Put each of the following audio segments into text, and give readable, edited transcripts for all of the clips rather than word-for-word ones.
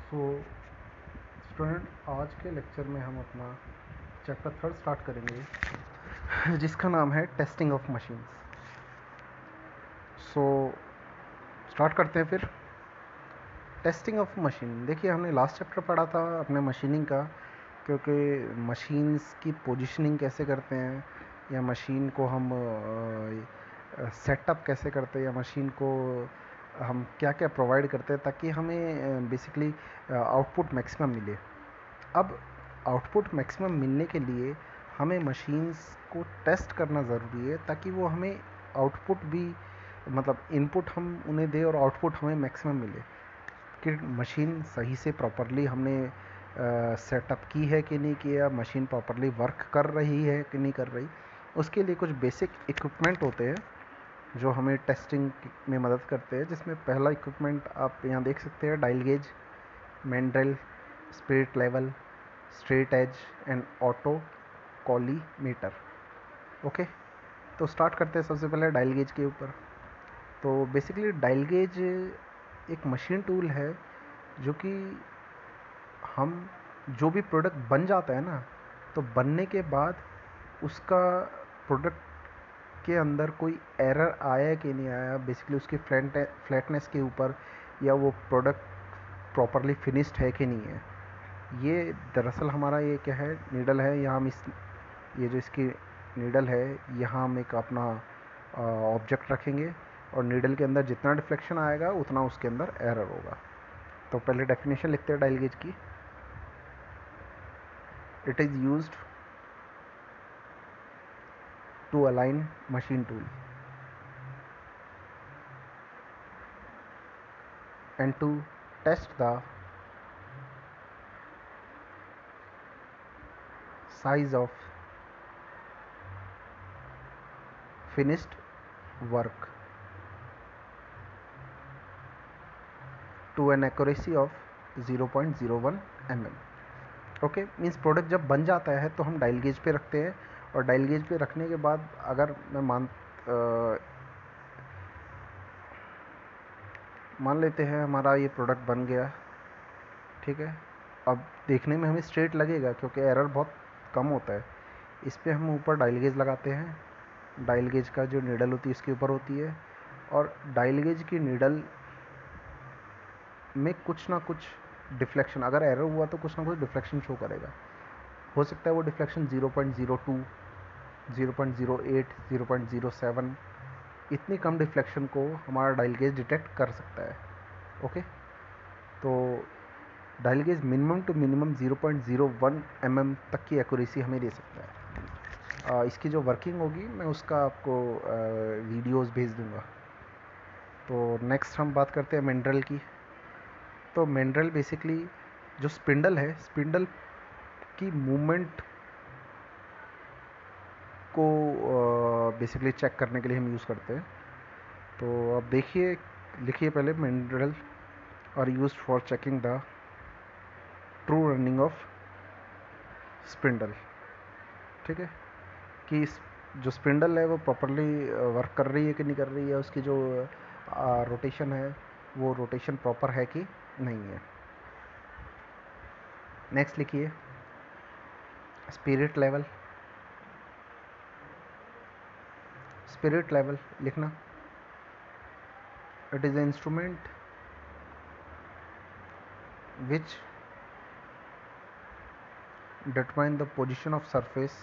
So student, आज के lecture में हम अपना चैप्टर 3 स्टार्ट करेंगे जिसका नाम है testing of machines. So start करते हैं फिर। टेस्टिंग ऑफ मशीन, देखिए हमने लास्ट चैप्टर पढ़ा था अपने मशीनिंग का, क्योंकि मशीन्स की पोजीशनिंग कैसे करते हैं या मशीन को हम सेटअप कैसे करते हैं या मशीन को हम क्या क्या प्रोवाइड करते हैं ताकि हमें बेसिकली आउटपुट मैक्सिमम मिले। अब आउटपुट मैक्सिमम मिलने के लिए हमें मशीन्स को टेस्ट करना ज़रूरी है ताकि वो हमें आउटपुट भी, मतलब इनपुट हम उन्हें दें और आउटपुट हमें मैक्सिमम मिले कि मशीन सही से प्रॉपरली हमने सेटअप की है कि नहीं किया, मशीन प्रॉपरली वर्क कर रही है कि नहीं कर रही। उसके लिए कुछ बेसिक इक्विपमेंट होते हैं जो हमें टेस्टिंग में मदद करते हैं, जिसमें पहला इक्विपमेंट आप यहाँ देख सकते हैं, dial gauge, mandrel, spirit level, straight edge and auto collimator. Okay, तो स्टार्ट करते हैं सबसे पहले डायल गेज के ऊपर। तो बेसिकली डायल गेज एक मशीन टूल है जो कि हम जो भी प्रोडक्ट बन जाता है ना, तो बनने के बाद उसका प्रोडक्ट के अंदर कोई एरर आया कि नहीं आया, बेसिकली उसकी फ्लैटनेस के ऊपर, या वो प्रोडक्ट प्रॉपरली फिनिश्ड है कि नहीं है। ये दरअसल हमारा ये क्या है, नीडल है। यहाँ हम ये जो इसकी नीडल है, यहाँ हम एक अपना ऑब्जेक्ट रखेंगे और नीडल के अंदर जितना डिफ्लेक्शन आएगा उतना उसके अंदर एरर होगा। तो पहले डेफिनेशन लिखते हैं डायल गेज की। It is used to align machine tool and to test the size of finished work to an accuracy of 0.01 mm। Okay, means product जब बन जाता है तो हम डायल गेज पे रखते हैं, और डायल गेज पे रखने के बाद अगर मैं मान लेते हैं हमारा ये प्रोडक्ट बन गया, ठीक है। अब देखने में हमें स्ट्रेट लगेगा क्योंकि एरर बहुत कम होता है। इस पर हम ऊपर डायल गेज लगाते हैं। डायल गेज का जो नीडल होती है इसके ऊपर होती है, और डायल गेज की नीडल में कुछ ना कुछ डिफ्लेक्शन, अगर एरर हुआ तो कुछ ना कुछ डिफ्लेक्शन शो करेगा। हो सकता है वो डिफ्लेक्शन 0.02, 0.08, 0.07, इतनी कम डिफ्लेक्शन को हमारा डायल गेज डिटेक्ट कर सकता है। ओके, तो dial gauge minimum to minimum 0.01 mm तक की एक्यूरेसी हमें दे सकता है। इसकी जो वर्किंग होगी मैं उसका आपको वीडियोस भेज दूंगा। तो नेक्स्ट हम बात करते हैं मैंड्रेल की। तो मैंड्रेल बेसिकली जो स्पिंडल है, स्पिंडल की मूवमेंट को बेसिकली चेक करने के लिए हम यूज़ करते हैं। तो अब देखिए, लिखिए पहले, mandrel are used for checking the true running of spindle. ठीक है, कि जो स्पिंडल है वो प्रॉपरली वर्क कर रही है कि नहीं कर रही है, उसकी जो रोटेशन है वो रोटेशन प्रॉपर है कि नहीं है। नेक्स्ट लिखिए, स्पिरिट लेवल। स्पिरिट लेवल लिखना, it is a instrument which determine the position of surface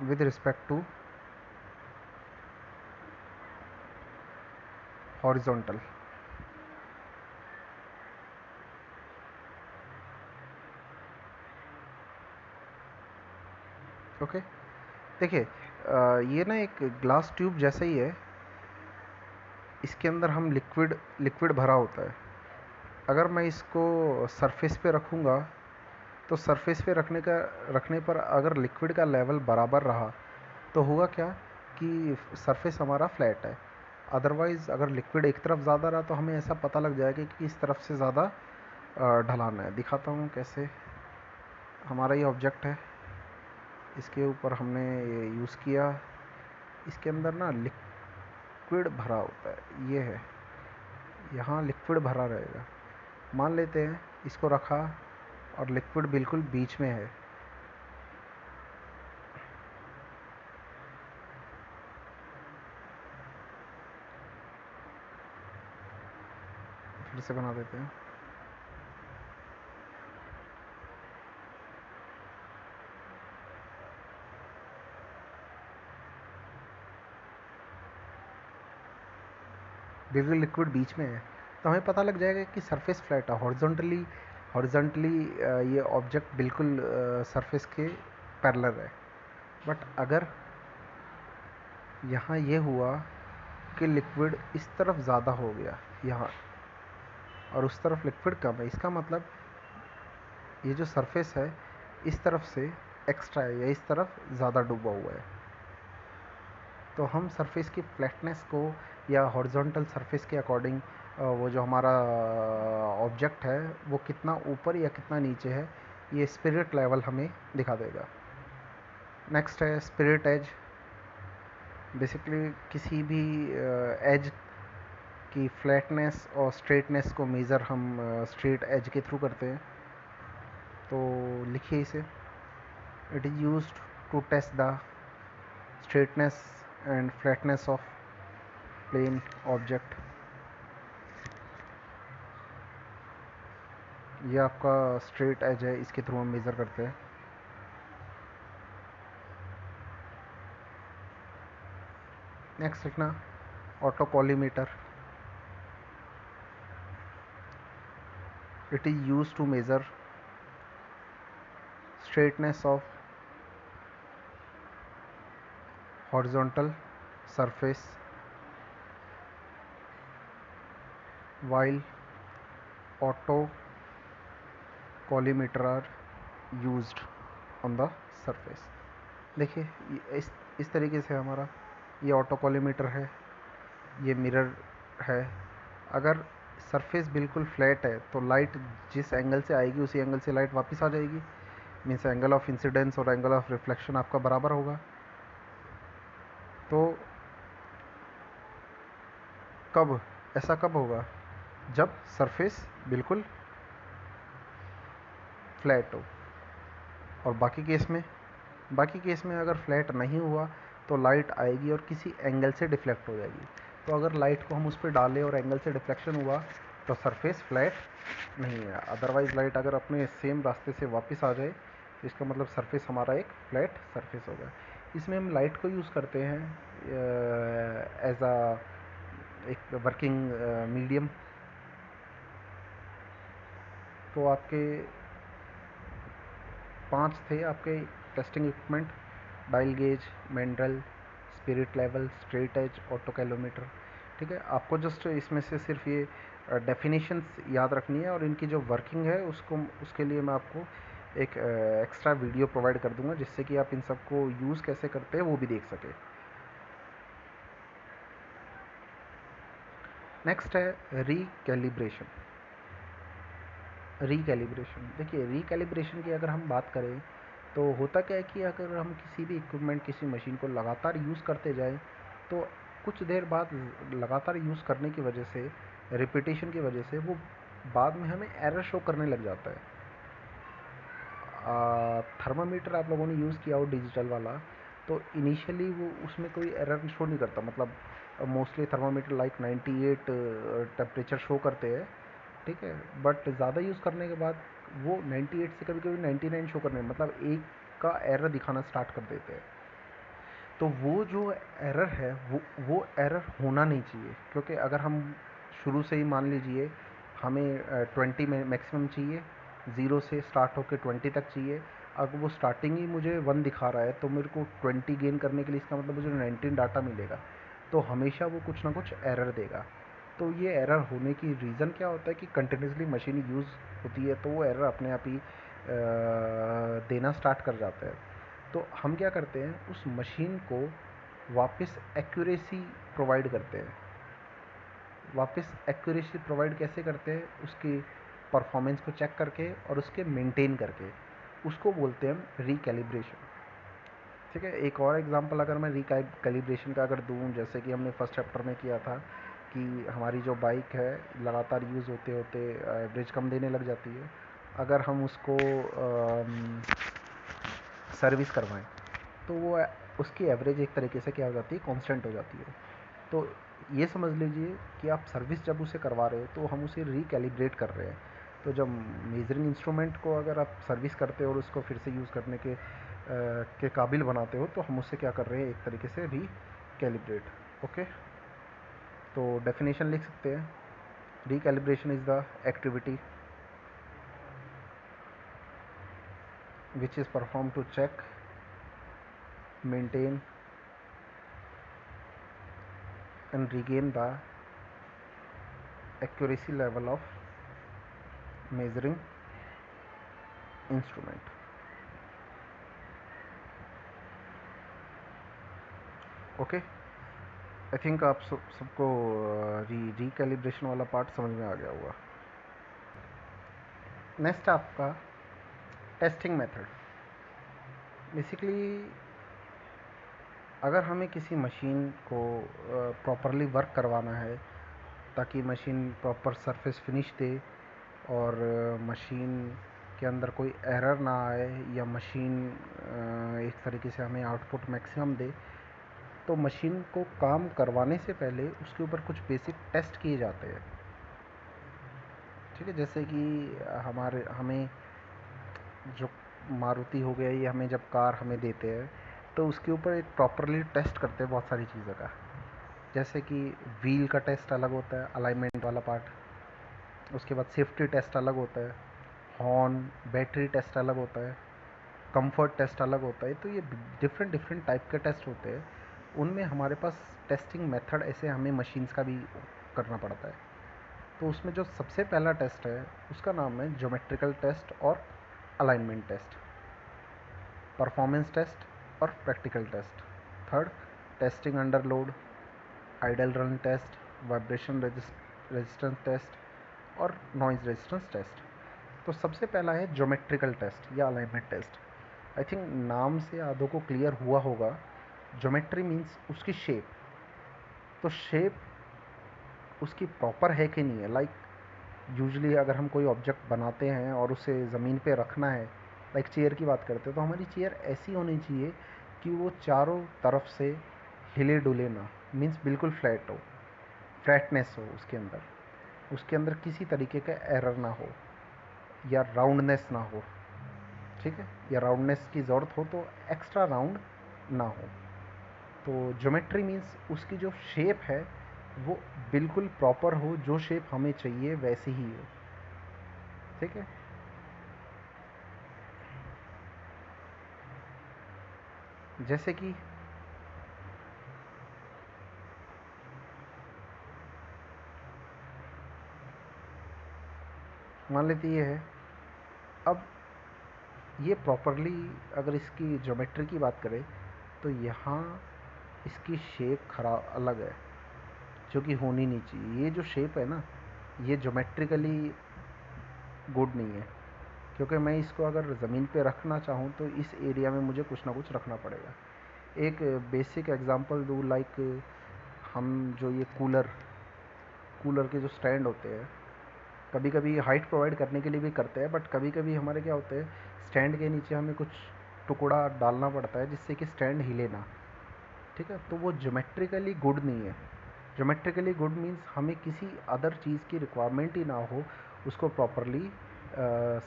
with respect to horizontal। Okay, देखिए ये ना एक ग्लास ट्यूब जैसा ही है। इसके अंदर हम लिक्विड भरा होता है। अगर मैं इसको सरफेस पे रखूँगा तो सरफेस पे रखने पर अगर लिक्विड का लेवल बराबर रहा तो होगा क्या कि सरफेस हमारा फ्लैट है। अदरवाइज़ अगर लिक्विड एक तरफ ज़्यादा रहा तो हमें ऐसा पता लग जाएगा कि इस तरफ से ज़्यादा ढलान है। दिखाता हूँ कैसे। हमारा ये ऑब्जेक्ट है, इसके ऊपर हमने ये यूज़ किया। इसके अंदर ना लिक्विड भरा होता है, ये है, यहाँ लिक्विड भरा रहेगा। मान लेते हैं इसको रखा और लिक्विड बिल्कुल बीच में है, फिर से बना देते हैं। बिल्कुल लिक्विड बीच में है, तो हमें पता लग जाएगा कि सरफेस फ्लैट है। हॉरिजॉन्टली ये ऑब्जेक्ट बिल्कुल सरफेस के पैरेलल है। बट अगर यहाँ ये हुआ कि लिक्विड इस तरफ ज़्यादा हो गया यहाँ, और उस तरफ लिक्विड कम है, इसका मतलब ये जो सरफेस है इस तरफ से एक्स्ट्रा है या इस तरफ ज़्यादा डूबा हुआ है। तो हम सरफेस की फ्लैटनेस को या हॉरिजॉन्टल सरफेस के अकॉर्डिंग वो जो हमारा ऑब्जेक्ट है वो कितना ऊपर या कितना नीचे है, ये स्पिरिट लेवल हमें दिखा देगा। नेक्स्ट है स्पिरिट एज। बेसिकली किसी भी एज की फ्लैटनेस और स्ट्रेटनेस को मेज़र हम स्ट्रेट एज के थ्रू करते हैं। तो लिखिए इसे। It is used to test the straightness and flatness of plane object. ये आपका स्ट्रेट एज है, इसके थ्रू हम मेज़र करते हैं। नेक्स्ट लिखना autocollimator. It is used to measure straightness of horizontal surface while autocollimeter are used on the surface। देखिए इस तरीके से हमारा ये ऑटोकॉलीमीटर है, ये मिरर है। अगर सरफेस बिल्कुल फ्लैट है तो लाइट जिस एंगल से आएगी उसी एंगल से लाइट वापस आ जाएगी। मीन्स एंगल ऑफ इंसिडेंस और एंगल ऑफ रिफ्लेक्शन आपका बराबर होगा। तो ऐसा कब होगा? जब सरफेस बिल्कुल फ्लैट हो। और बाकी केस में अगर फ्लैट नहीं हुआ तो लाइट आएगी और किसी एंगल से डिफ्लेक्ट हो जाएगी। तो अगर लाइट को हम उस पर डालें और एंगल से डिफ्लेक्शन हुआ तो सरफेस फ्लैट नहीं है। अदरवाइज़ लाइट अगर अपने सेम रास्ते से वापस आ जाए तो इसका मतलब सरफेस हमारा एक फ्लैट सरफेस होगा। इसमें हम लाइट को यूज़ करते हैं एज एक वर्किंग मीडियम। तो आपके 5 थे आपके testing equipment: dial gauge, mandrel, spirit level, straight edge, autocollimator. ठीक है, आपको जस्ट इसमें से सिर्फ ये डेफिनेशंस याद रखनी है और इनकी जो वर्किंग है उसके लिए मैं आपको एक एक्स्ट्रा वीडियो प्रोवाइड कर दूंगा जिससे कि आप इन सब को यूज़ कैसे करते हैं वो भी देख सके। नेक्स्ट है रिकैलिब्रेशन। देखिए रिकैलिब्रेशन की अगर हम बात करें तो होता क्या है कि अगर हम किसी भी इक्विपमेंट, किसी मशीन को लगातार यूज़ करते जाएं तो कुछ देर बाद लगातार यूज़ करने की वजह से, रिपीटेशन की वजह से वो बाद में हमें एरर शो करने लग जाता है। थर्मामीटर आप लोगों ने यूज़ किया हो डिजिटल वाला, तो इनिशियली वो उसमें कोई एरर शो नहीं करता। मतलब mostly thermometer like 98 temperature show करते हैं, ठीक है। बट ज़्यादा यूज़ करने के बाद वो 98 से कभी कभी 99 शो करने, मतलब एक का एरर दिखाना स्टार्ट कर देते हैं। तो वो जो एरर है वो एरर होना नहीं चाहिए, क्योंकि अगर हम शुरू से ही मान लीजिए हमें 20 में मैक्सिमम चाहिए, 0 से स्टार्ट होकर 20 तक चाहिए। अगर वो स्टार्टिंग ही मुझे 1 दिखा रहा है तो मेरे को 20 गेन करने के लिए इसका मतलब मुझे 19 डाटा मिलेगा, तो हमेशा वो कुछ ना कुछ एरर देगा। तो ये एरर होने की रीज़न क्या होता है कि कंटिन्यूसली मशीन यूज़ होती है तो वो एरर अपने आप ही देना स्टार्ट कर जाता है। तो हम क्या करते हैं, उस मशीन को वापस एक्यूरेसी प्रोवाइड करते हैं। वापस एक्यूरेसी प्रोवाइड कैसे करते हैं? उसकी परफॉर्मेंस को चेक करके और उसके मेंटेन करके, उसको बोलते हैं हम रिकैलिब्रेशन। ठीक है, एक और एग्जांपल अगर मैं रिकैलिब्रेशन का अगर दूं, जैसे कि हमने फर्स्ट चैप्टर में किया था कि हमारी जो बाइक है लगातार यूज़ होते होते एवरेज कम देने लग जाती है। अगर हम उसको सर्विस करवाएं तो वो उसकी एवरेज एक तरीके से क्या हो जाती है, कांस्टेंट हो जाती है। तो ये समझ लीजिए कि आप सर्विस जब उसे करवा रहे हो तो हम उसे रिकैलिब्रेट कर रहे हैं। तो जब मेजरिंग इंस्ट्रूमेंट को अगर आप सर्विस करते हो और उसको फिर से यूज़ करने के काबिल बनाते हो तो हम उससे क्या कर रहे हैं, एक तरीके से रिकैलिब्रेट। ओके, तो डेफिनेशन लिख सकते हैं, recalibration is the activity which is performed to check, maintain and regain the accuracy level of measuring instrument. Okay, I think आप सबको रिकैलिब्रेशन वाला पार्ट समझ में आ गया होगा। नेक्स्ट आपका टेस्टिंग मेथड। बेसिकली अगर हमें किसी मशीन को प्रॉपरली वर्क करवाना है ताकि मशीन प्रॉपर सरफेस फिनिश दे और मशीन के अंदर कोई एरर ना आए या मशीन एक तरीके से हमें आउटपुट मैक्सिमम दे, तो मशीन को काम करवाने से पहले उसके ऊपर कुछ बेसिक टेस्ट किए जाते हैं। ठीक है, जैसे कि हमें जो मारुति हो गया, ये हमें जब कार हमें देते हैं तो उसके ऊपर एक प्रॉपरली टेस्ट करते हैं बहुत सारी चीज़ों का। जैसे कि व्हील का टेस्ट अलग होता है, अलाइनमेंट वाला पार्ट। उसके बाद सेफ्टी टेस्ट अलग होता है, हॉर्न, बैटरी टेस्ट अलग होता है, कंफर्ट टेस्ट अलग होता है। तो ये डिफरेंट डिफरेंट टाइप के टेस्ट होते हैं। उनमें हमारे पास टेस्टिंग मेथड ऐसे हमें मशीन्स का भी करना पड़ता है। तो उसमें जो सबसे पहला टेस्ट है उसका नाम है ज्योमेट्रिकल टेस्ट और अलाइनमेंट टेस्ट, परफॉर्मेंस टेस्ट और practical test. Third, testing under load, idle run test, vibration resistance test और नॉइज़ रेजिस्टेंस टेस्ट। तो सबसे पहला है ज्योमेट्रिकल टेस्ट या अलाइनमेंट टेस्ट। आई थिंक नाम से आधों को क्लियर हुआ होगा। ज्योमेट्री मीन्स उसकी शेप। तो शेप उसकी प्रॉपर है कि नहीं है। लाइक यूजुअली अगर हम कोई ऑब्जेक्ट बनाते हैं और उसे ज़मीन पे रखना है, लाइक चेयर की बात करते हैं, तो हमारी चेयर ऐसी होनी चाहिए कि वो चारों तरफ से हिले डुले ना, मीन्स बिल्कुल फ्लैट हो, फ्लैटनेस हो उसके अंदर किसी तरीके का एरर ना हो या राउंडनेस ना हो। ठीक है, या राउंडनेस की ज़रूरत हो तो एक्स्ट्रा राउंड ना हो। तो ज्योमेट्री मीन्स उसकी जो शेप है वो बिल्कुल प्रॉपर हो, जो शेप हमें चाहिए वैसी ही हो। ठीक है, जैसे कि मान लेते ये है, अब ये प्रॉपरली अगर इसकी ज्योमेट्री की बात करें तो यहाँ इसकी शेप खराब अलग है जो कि होनी नहीं चाहिए। ये जो शेप है ना, ये ज्योमेट्रिकली गुड नहीं है, क्योंकि मैं इसको अगर ज़मीन पे रखना चाहूँ तो इस एरिया में मुझे कुछ ना कुछ रखना पड़ेगा। एक बेसिक एग्जांपल दूँ, लाइक हम जो ये कूलर के जो स्टैंड होते हैं, कभी कभी हाइट प्रोवाइड करने के लिए भी करते हैं, बट कभी कभी हमारे क्या होते हैं, स्टैंड के नीचे हमें कुछ टुकड़ा डालना पड़ता है जिससे कि स्टैंड हिले ना। ठीक है, तो वो ज्योमेट्रिकली गुड नहीं है। ज्योमेट्रिकली गुड मीन्स हमें किसी अदर चीज़ की रिक्वायरमेंट ही ना हो उसको प्रॉपरली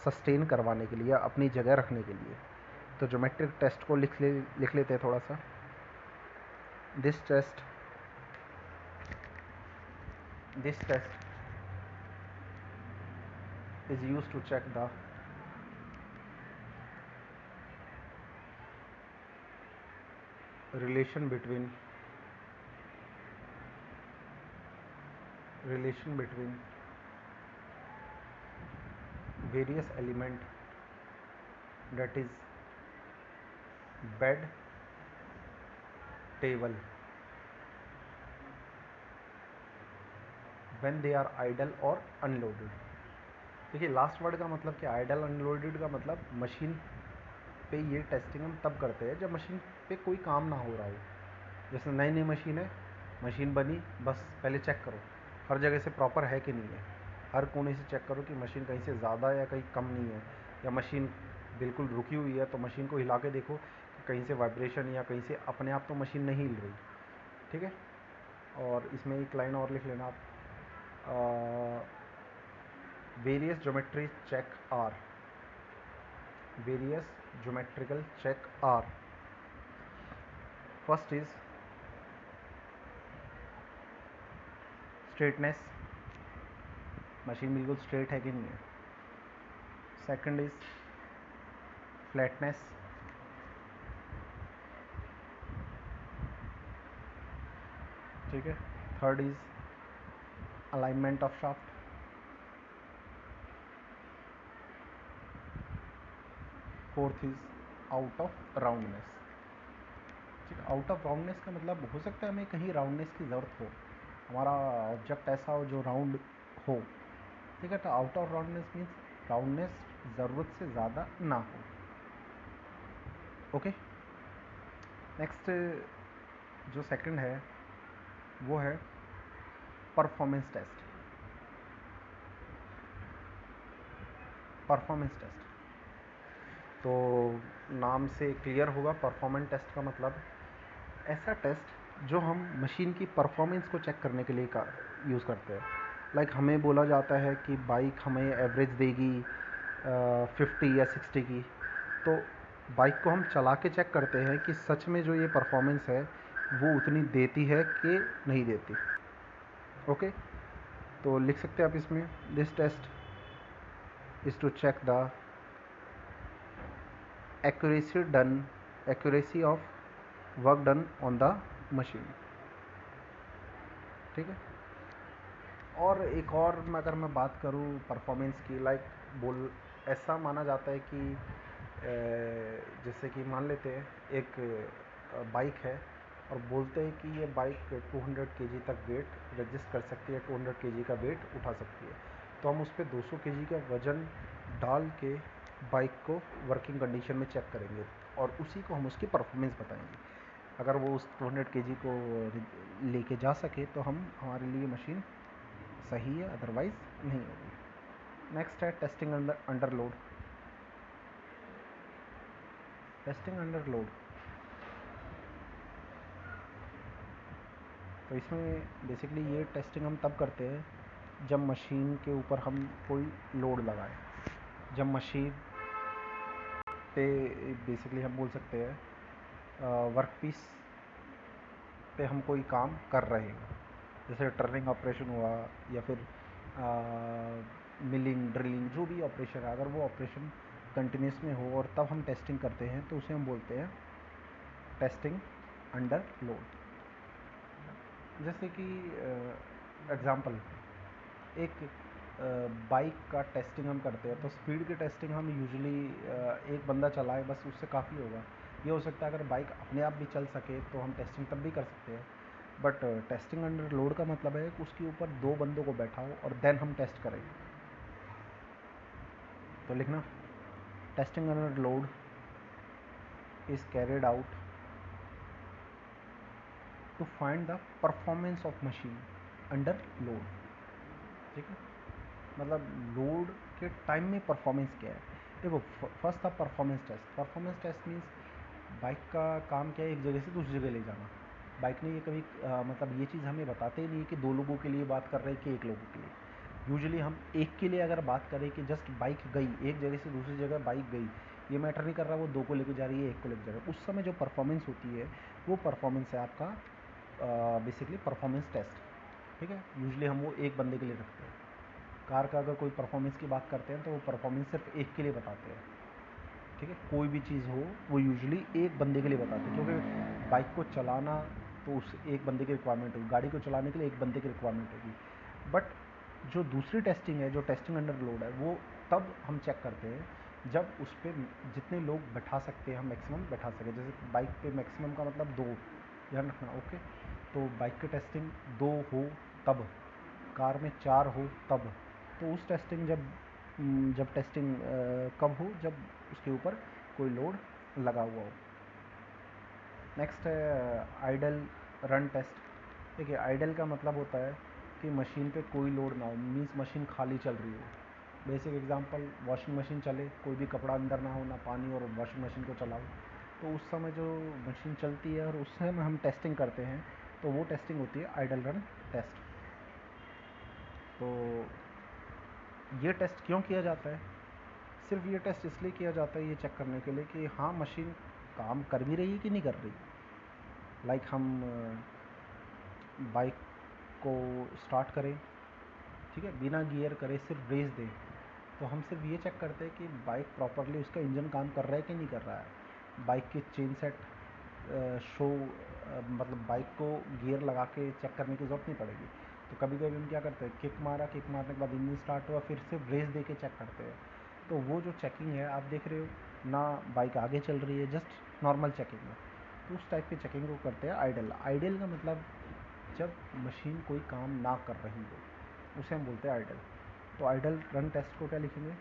सस्टेन करवाने के लिए या अपनी जगह रखने के लिए। तो ज्योमेट्रिक टेस्ट को लिख लेते हैं थोड़ा सा। This test is used to check the relation between various element, that is bed, table, when they are idle or unloaded। देखिए, लास्ट वर्ड का मतलब क्या, आइडल अनलोडेड का मतलब मशीन पे ये टेस्टिंग हम तब करते हैं जब मशीन पे कोई काम ना हो रहा हो। जैसे नई नई मशीन है, मशीन बनी, बस पहले चेक करो हर जगह से प्रॉपर है कि नहीं है, हर कोने से चेक करो कि मशीन कहीं से ज़्यादा या कहीं कम नहीं है, या मशीन बिल्कुल रुकी हुई है तो मशीन को हिला के देखो कि कहीं से वाइब्रेशन या कहीं से अपने आप तो मशीन नहीं हिल रही। ठीक है, और इसमें एक लाइन और लिख लेना आप, various geometry check are, various geometrical check are, first is straightness, machine बिल्कुल स्ट्रेट है कि नहीं है। सेकंड इज फ्लैटनेस, ठीक है। Third is alignment of shaft, fourth is out of roundness. ठीक है, आउट ऑफ राउंडनेस का मतलब हो सकता है हमें कहीं राउंडनेस की ज़रूरत हो, हमारा ऑब्जेक्ट ऐसा हो जो राउंड हो। ठीक है, तो out of roundness means roundness ज़रूरत से ज़्यादा ना हो। ओके, नेक्स्ट जो सेकंड है वो है परफॉर्मेंस टेस्ट। परफॉर्मेंस टेस्ट तो नाम से क्लियर होगा, परफॉर्मेंस टेस्ट का मतलब ऐसा टेस्ट जो हम मशीन की परफॉर्मेंस को चेक करने के लिए का यूज़ करते हैं। लाइक हमें बोला जाता है कि बाइक हमें एवरेज देगी 50 या 60 की, तो बाइक को हम चला के चेक करते हैं कि सच में जो ये परफॉर्मेंस है वो उतनी देती है कि नहीं देती। ओके, तो लिख सकते हैं आप इसमें, this test is to check the accuracy of work done on the machine। ठीक है, और एक और अगर मैं बात करूँ परफॉर्मेंस की, लाइक बोल ऐसा माना जाता है कि जैसे कि मान लेते हैं एक बाइक है और बोलते हैं कि ये बाइक 200 केजी तक वेट रजिस्ट कर सकती है, 200 केजी का वेट उठा सकती है, तो हम उस पर 200 केजी का वज़न डाल के बाइक को वर्किंग कंडीशन में चेक करेंगे और उसी को हम उसकी परफॉर्मेंस बताएंगे। अगर वो उस 200 केजी को लेके जा सके तो हम हमारे लिए मशीन सही है, अदरवाइज़ नहीं होगी। नेक्स्ट है testing under load. Testing under load, तो इसमें बेसिकली ये टेस्टिंग हम तब करते हैं जब मशीन के ऊपर हम कोई लोड लगाएं, जब मशीन पे बेसिकली हम बोल सकते हैं वर्क पीस पे हम कोई काम कर रहे हैं, जैसे टर्निंग ऑपरेशन हुआ या फिर मिलिंग ड्रिलिंग जो भी ऑपरेशन है, अगर वो ऑपरेशन कंटिन्यूस में हो और तब हम टेस्टिंग करते हैं तो उसे हम बोलते हैं टेस्टिंग अंडर लोड। जैसे कि एग्ज़ाम्पल, एक बाइक का टेस्टिंग हम करते हैं तो स्पीड की टेस्टिंग हम यूजुअली एक बंदा चलाए बस उससे काफ़ी होगा। ये हो सकता है अगर बाइक अपने आप भी चल सके तो हम टेस्टिंग तब भी कर सकते हैं, बट टेस्टिंग अंडर लोड का मतलब है कि उसके ऊपर 2 बंदों को बैठाओ और देन हम टेस्ट करें। तो लिखना, testing under load is carried out to find the performance of machine under load. ठीक है, मतलब लोड के टाइम में परफॉर्मेंस क्या है। देखो, फर्स्ट था performance test. Performance test means bike का काम क्या है, एक जगह से दूसरी जगह ले जाना। बाइक ने ये कभी मतलब ये चीज़ हमें बताते ही नहीं है कि 2 लोगों के लिए बात कर रहे हैं कि 1 लोगों के लिए। यूजुअली हम एक के लिए अगर बात करें कि जस्ट बाइक गई, एक जगह से दूसरी जगह बाइक गई, ये मैटर नहीं कर रहा वो 2 को लेकर जा रही है, 1 को लेकर जा रही है, उस समय जो परफॉर्मेंस होती है वो परफॉर्मेंस है आपका बेसिकली परफॉर्मेंस टेस्ट। ठीक है, यूजुअली हम वो एक बंदे के लिए रखते हैं। कार का अगर कोई परफॉर्मेंस की बात करते हैं तो वो परफॉर्मेंस सिर्फ एक के लिए बताते हैं। ठीक है, कोई भी चीज़ हो वो यूजुअली एक बंदे के लिए बताते हैं, क्योंकि बाइक को चलाना तो उस एक बंदे की रिक्वायरमेंट होगी, गाड़ी को चलाने के लिए एक बंदे की रिक्वायरमेंट होगी। बट जो दूसरी टेस्टिंग है, जो टेस्टिंग अंडर लोड है, वो तब हम चेक करते हैं जब उस पर जितने लोग बैठा सकते हैं हम मैक्सिमम बैठा सकें। जैसे बाइक पे मैक्सिमम का मतलब 2, ध्यान रखना। ओके, तो बाइक की टेस्टिंग 2 हो तब, कार में 4 हो तब। तो उस टेस्टिंग जब टेस्टिंग कब हो, जब उसके ऊपर कोई लोड लगा हुआ हो। नेक्स्ट है आइडल रन टेस्ट। देखिए, आइडल का मतलब होता है कि मशीन पे कोई लोड ना हो, मीन्स मशीन खाली चल रही हो। बेसिक एग्जांपल, वॉशिंग मशीन चले, कोई भी कपड़ा अंदर ना हो, ना पानी, और वॉशिंग मशीन को चलाओ, तो उस समय जो मशीन चलती है और उस समय हम टेस्टिंग करते हैं, तो वो टेस्टिंग होती है आइडल रन टेस्ट। तो ये टेस्ट क्यों किया जाता है? सिर्फ ये टेस्ट इसलिए किया जाता है, ये चेक करने के लिए कि हाँ मशीन काम कर भी रही है कि नहीं कर रही। लाइक हम बाइक को स्टार्ट करें, ठीक है, बिना गियर करे सिर्फ रेस दें, तो हम सिर्फ ये चेक करते हैं कि बाइक प्रॉपरली उसका इंजन काम कर रहा है कि नहीं कर रहा है। बाइक के चेन सेट शो मतलब बाइक को गियर लगा के चेक करने की ज़रूरत नहीं पड़ेगी। तो कभी कभी हम क्या करते हैं, किक मारा, किक मारने के बाद इंजन स्टार्ट हुआ, फिर सिर्फ रेस दे के चेक करते हैं। तो वो जो चेकिंग है आप देख रहे हो ना, बाइक आगे चल रही है, जस्ट नॉर्मल चेकिंग है। तो उस टाइप की चेकिंग को करते हैं आइडल। आइडल का मतलब जब मशीन कोई काम ना कर रही हो, उसे हम बोलते हैं आइडल। तो आइडल रन टेस्ट को क्या लिखेंगे?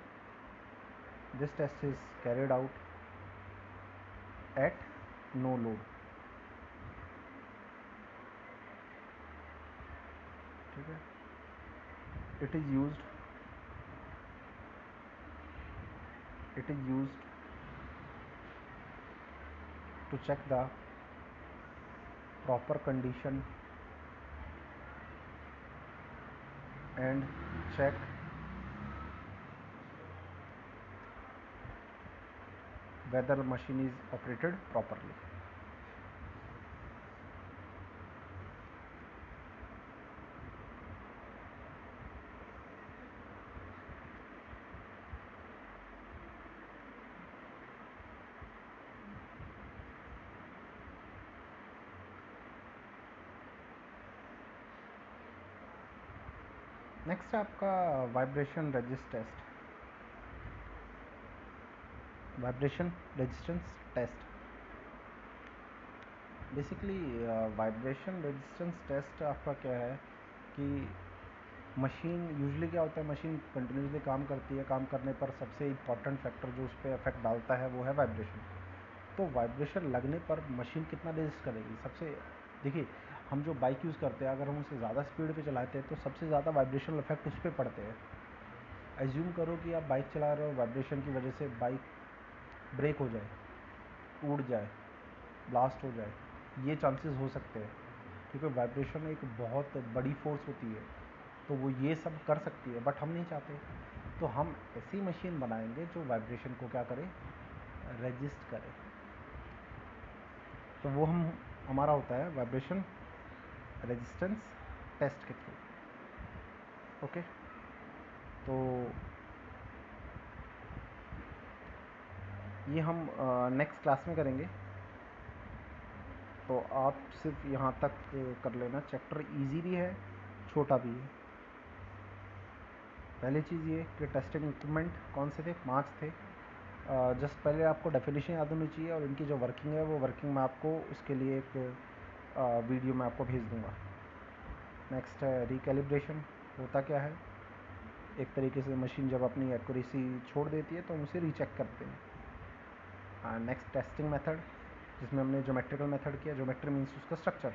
This test is carried out at no load, ठीक है। It is used it is used to check the proper condition and check whether the machine is operated properly. Next है आपका vibration resist test, vibration resistance test. Basically vibration resistance test आपका क्या है कि machine usually क्या होता है, machine continuously काम करती है, काम करने पर सबसे इम्पॉर्टेंट फैक्टर जो उस पर इफेक्ट डालता है वो है वाइब्रेशन। तो वाइब्रेशन लगने पर मशीन कितना रेजिस्ट करेगी? सबसे देखिए, हम जो बाइक यूज़ करते हैं, अगर हम उसे ज़्यादा स्पीड पे चलाते हैं तो सबसे ज़्यादा वाइब्रेशनल इफेक्ट उस पर पड़ते हैं। एज्यूम करो कि आप बाइक चला रहे हो, वाइब्रेशन की वजह से बाइक ब्रेक हो जाए, उड़ जाए, ब्लास्ट हो जाए, ये चांसेस हो सकते हैं, क्योंकि वाइब्रेशन एक बहुत बड़ी फोर्स होती है, तो वो ये सब कर सकती है, बट हम नहीं चाहते। तो हम ऐसी मशीन बनाएंगे जो वाइब्रेशन को क्या करे, रेजिस्ट करे। तो वो हमारा होता है वाइब्रेशन रेजिस्टेंस टेस्ट के थ्रू। ओके, तो ये हम नेक्स्ट क्लास में करेंगे। तो आप सिर्फ यहाँ तक कर लेना। चैप्टर इजी भी है, छोटा भी है। पहली चीज़ ये कि टेस्टिंग इक्विपमेंट कौन से थे, 5 थे। जस्ट पहले आपको डेफिनेशन याद होनी चाहिए, और इनकी जो वर्किंग है वो वर्किंग मैं आपको उसके लिए एक वीडियो में आपको भेज दूँगा। नेक्स्ट है रिकैलिब्रेशन, होता क्या है? एक तरीके से मशीन जब अपनी एक्यूरेसी छोड़ देती है तो हम उसे रीचेक करते हैं। नेक्स्ट टेस्टिंग मेथड, जिसमें हमने ज्योमेट्रिकल मेथड किया। ज्योमेट्री मीन्स उसका स्ट्रक्चर,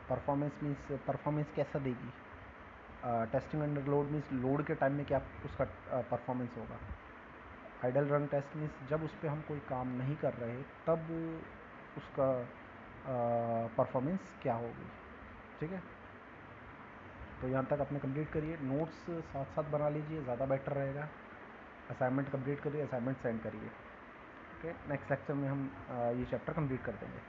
परफॉर्मेंस मीन्स परफॉर्मेंस कैसा देगी। Testing under load means load के टाइम में क्या उसका परफॉर्मेंस होगा। आइडल रन टेस्ट मीन्स जब उस पर हम कोई काम नहीं कर रहे तब उसका परफॉर्मेंस क्या होगी, ठीक है। तो यहाँ तक आपने कंप्लीट करिए, नोट्स साथ साथ बना लीजिए, ज़्यादा बेटर रहेगा। असाइनमेंट कंप्लीट करिए, असाइनमेंट सेंड करिए। ओके, नेक्स्ट लेक्चर में हम ये चैप्टर कंप्लीट कर देंगे।